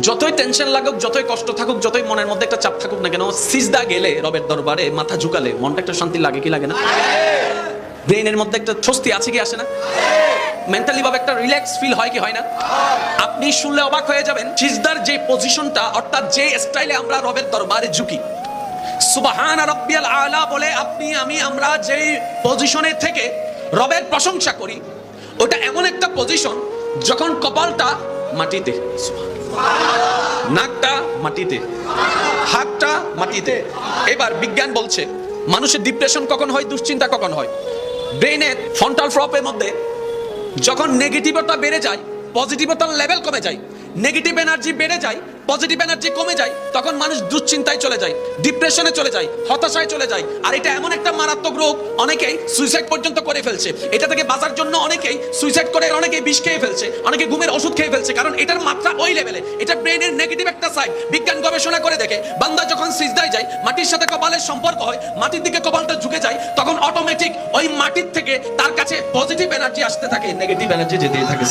যতই টেনশন লাগুক, যতই কষ্ট থাকুক, যতই মনের মধ্যে একটা চাপ থাকুক না কেন, সিজদা গেলে রবের দরবারে মাথা ঝুকালে মনটা একটা শান্তি লাগে কি লাগে না? ব্রেনের মধ্যে একটা স্বস্তি আছে কি আসে না? মেন্টালি ভাবে একটা রিল্যাক্স ফিল হয় কি হয় না? আপনি শুনলে অবাক হয়ে যাবেন, সিজদার যে পজিশনটা, অর্থাৎ যে স্টাইলে আমরা রবের দরবারে ঝুঁকি, সুবহান রাব্বিয়াল আলা বলে আপনি আমি আমরা যেই পজিশনে থেকে রবের প্রশংসা করি, ওটা এমন একটা পজিশন যখন কপালটা মাটিতে, নাকটা মাটিতে, হাতটা মাটিতে। এবার বিজ্ঞান বলছে মানুষের ডিপ্রেশন কখন হয়, দুশ্চিন্তা কখন হয়? ব্রেনের ফ্রন্টাল ফ্লপের মধ্যে যখন নেগেটিভতা বেড়ে যায়, পজিটিভতার লেভেল কমে যায়, নেগেটিভ এনার্জি বেড়ে যায়, পজিটিভ এনার্জি কমে যায়, তখন মানুষ দুশ্চিন্তায় চলে যায়, ডিপ্রেশনে চলে যায়, হতাশায় চলে যায়। আর এটা এমন একটা মারাত্মক রোগ, অনেকেই সুইসাইড পর্যন্ত করে ফেলছে। এটা থেকে বাঁচার জন্য অনেকেই সুইসাইড করে, অনেকেই বিষ খেয়ে ফেলছে, অনেকে ঘুমের ওষুধ খেয়ে ফেলছে, কারণ এটার মাত্রা ওই লেভেলে। এটা ব্রেনের নেগেটিভ একটা সাইড। বিজ্ঞান গবেষণা করে দেখে, বান্দা যখন সিজদায় যায়, মাটির সাথে কপালের সম্পর্ক হয়, মাটির দিকে কপালটা ঝুঁকে যায়, তখন অটোমেটিক ওই মাটির থেকে তার কাছে পজিটিভ এনার্জি আসতে থাকে, নেগেটিভ এনার্জি যেতে থাকে।